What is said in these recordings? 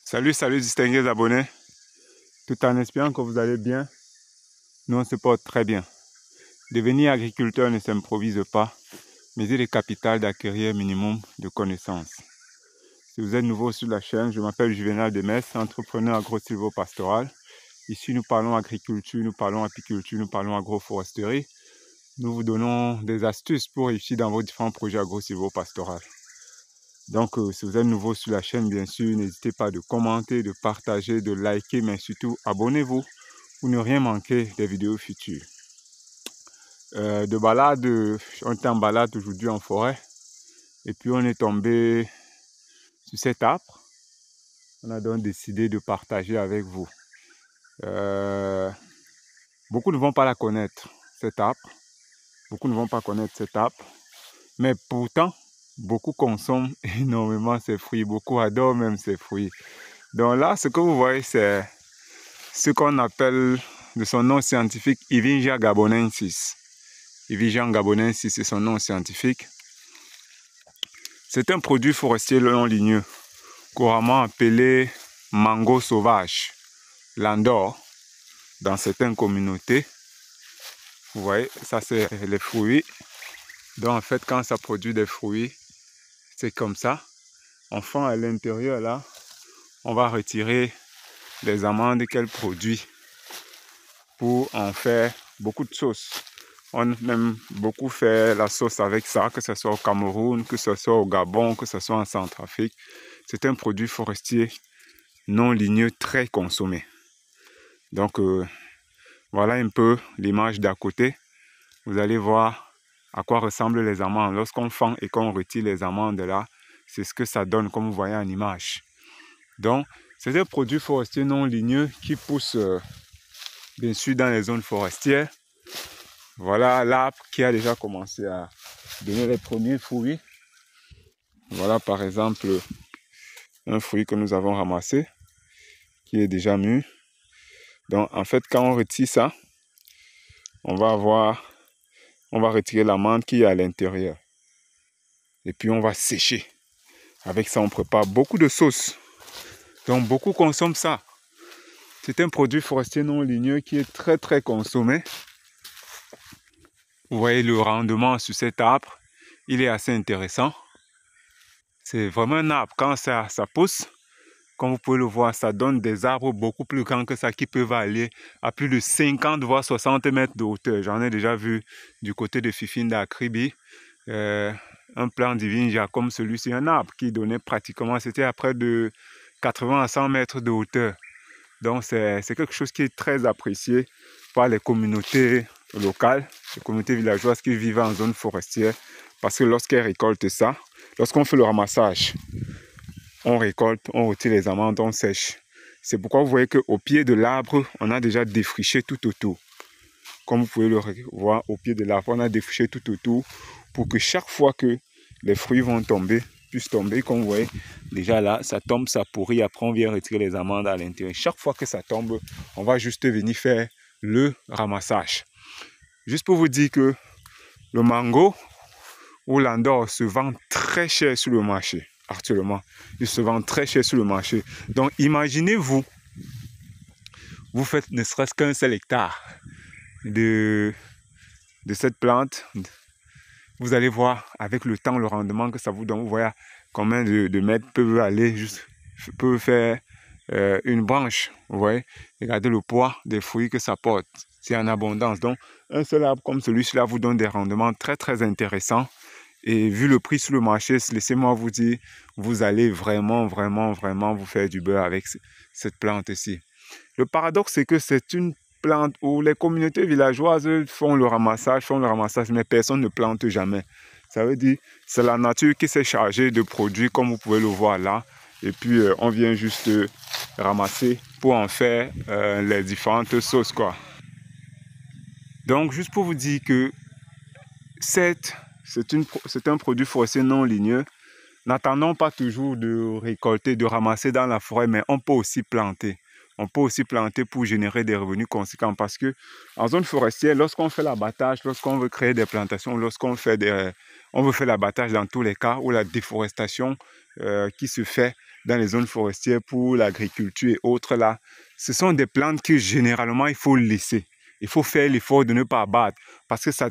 Salut distingués abonnés, tout en espérant que vous allez bien. Nous on se porte très bien. Devenir agriculteur ne s'improvise pas, mais il est capital d'acquérir un minimum de connaissances. Si vous êtes nouveau sur la chaîne, je m'appelle Juvenal Demès, entrepreneur agro-silvopastoral. Ici nous parlons agriculture, nous parlons apiculture, nous parlons agroforesterie. Nous vous donnons des astuces pour réussir dans vos différents projets agro-silvopastoral. Donc, si vous êtes nouveau sur la chaîne, bien sûr, n'hésitez pas de commenter, de partager, de liker, mais surtout, abonnez-vous pour ne rien manquer des vidéos futures. De balade, on était en balade aujourd'hui en forêt, et puis on est tombé sur cet arbre. On a donc décidé de partager avec vous. Beaucoup ne vont pas la connaître, cet arbre. Beaucoup ne vont pas connaître cet arbre, mais pourtant, beaucoup consomment énormément ces fruits, beaucoup adorent même ces fruits. Donc là, ce que vous voyez, c'est ce qu'on appelle de son nom scientifique Ivinja gabonensis. Ivinja gabonensis, c'est son nom scientifique. C'est un produit forestier long ligneux, couramment appelé mango sauvage, l'andor, dans certaines communautés. Vous voyez, ça c'est les fruits. Donc en fait, quand ça produit des fruits, c'est comme ça. Enfin, à l'intérieur là, on va retirer les amandes qu'elle produit pour en faire beaucoup de sauces. On aime beaucoup faire la sauce avec ça, que ce soit au Cameroun, que ce soit au Gabon, que ce soit en Centrafrique. C'est un produit forestier non ligneux très consommé. Donc voilà un peu l'image d'à côté. Vous allez voir à quoi ressemblent les amandes. Lorsqu'on fend et qu'on retire les amandes là, c'est ce que ça donne comme vous voyez en image. Donc c'est un produit forestier non ligneux qui pousse bien sûr dans les zones forestières. Voilà l'arbre qui a déjà commencé à donner les premiers fruits. Voilà par exemple un fruit que nous avons ramassé qui est déjà mûr. Donc en fait quand on retire ça, on va retirer l'amande qui est à l'intérieur. Et puis on va sécher. Avec ça on prépare beaucoup de sauces. Donc beaucoup consomment ça. C'est un produit forestier non ligneux qui est très consommé. Vous voyez le rendement sur cet arbre, il est assez intéressant. C'est vraiment un arbre, quand ça pousse, comme vous pouvez le voir, ça donne des arbres beaucoup plus grands que ça, qui peuvent aller à plus de 50 voire 60 mètres de hauteur. J'en ai déjà vu du côté de Fifinda à Kribi, un plant d'Ivinja comme celui-ci, un arbre qui donnait pratiquement, c'était à près de 80 à 100 mètres de hauteur. Donc c'est quelque chose qui est très apprécié par les communautés locales, les communautés villageoises qui vivent en zone forestière, parce que lorsqu'elles récoltent ça, lorsqu'on fait le ramassage, on récolte, on retire les amandes, on sèche. C'est pourquoi vous voyez qu'au pied de l'arbre, on a déjà défriché tout autour. Comme vous pouvez le voir au pied de l'arbre, on a défriché tout autour pour que chaque fois que les fruits vont tomber, puissent tomber, comme vous voyez, déjà là, ça tombe, ça pourrit, après on vient retirer les amandes à l'intérieur. Chaque fois que ça tombe, on va juste venir faire le ramassage. Juste pour vous dire que le mango ou l'andor se vend très cher sur le marché. Actuellement, il se vend très cher sur le marché. Donc imaginez-vous, vous faites ne serait-ce qu'un seul hectare de cette plante. Vous allez voir avec le temps le rendement que ça vous donne. Vous voyez combien de mètres peuvent aller, peut faire une branche. Vous voyez, regardez le poids des fruits que ça porte. C'est en abondance. Donc un seul arbre comme celui-ci vous donne des rendements très intéressants. Et vu le prix sur le marché, laissez-moi vous dire, vous allez vraiment vous faire du beurre avec cette plante-ci. Le paradoxe, c'est que c'est une plante où les communautés villageoises font le ramassage, mais personne ne plante jamais. Ça veut dire, c'est la nature qui s'est chargée de produire, comme vous pouvez le voir là. Et puis, on vient juste ramasser pour en faire les différentes sauces, quoi. Donc, juste pour vous dire que c'est un produit forestier non ligneux. N'attendons pas toujours de récolter, de ramasser dans la forêt, mais on peut aussi planter. On peut aussi planter pour générer des revenus conséquents parce que en zone forestière, lorsqu'on fait l'abattage, lorsqu'on veut créer des plantations, on veut faire l'abattage dans tous les cas, ou la déforestation qui se fait dans les zones forestières pour l'agriculture et autres là, ce sont des plantes que généralement il faut laisser. Il faut faire l'effort de ne pas abattre parce que ça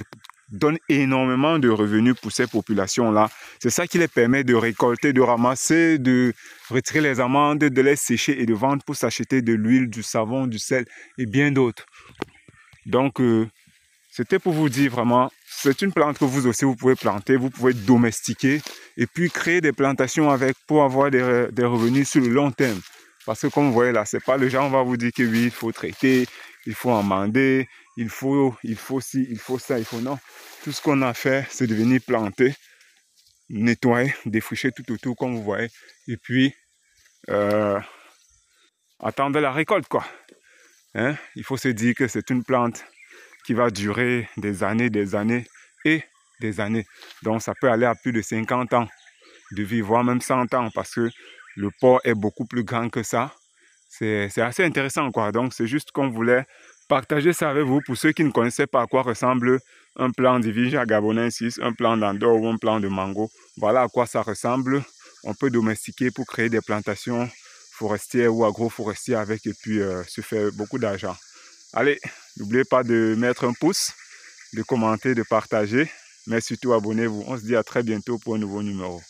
donne énormément de revenus pour ces populations-là. C'est ça qui les permet de récolter, de ramasser, de retirer les amandes, de les sécher et de vendre pour s'acheter de l'huile, du savon, du sel et bien d'autres. Donc, c'était pour vous dire vraiment, c'est une plante que vous aussi vous pouvez planter, vous pouvez domestiquer et puis créer des plantations avec pour avoir des revenus sur le long terme. Parce que comme vous voyez là, c'est pas le genre on va vous dire que oui, il faut traiter, il faut amender, il faut ci, il faut ça, il faut non. Tout ce qu'on a fait, c'est de venir planter, nettoyer, défricher tout autour comme vous voyez. Et puis, attendre la récolte quoi. Hein? Il faut se dire que c'est une plante qui va durer des années et des années. Donc ça peut aller à plus de 50 ans de vie, voire même 100 ans parce que le porc est beaucoup plus grand que ça. C'est assez intéressant quoi. Donc c'est juste qu'on voulait partager ça avec vous pour ceux qui ne connaissaient pas à quoi ressemble un plant de Vigia gabonensis, un plant d'Andorre ou un plant de mango. Voilà à quoi ça ressemble. On peut domestiquer pour créer des plantations forestières ou agroforestières avec et puis se faire beaucoup d'argent. Allez, n'oubliez pas de mettre un pouce, de commenter, de partager, mais surtout abonnez-vous. On se dit à très bientôt pour un nouveau numéro.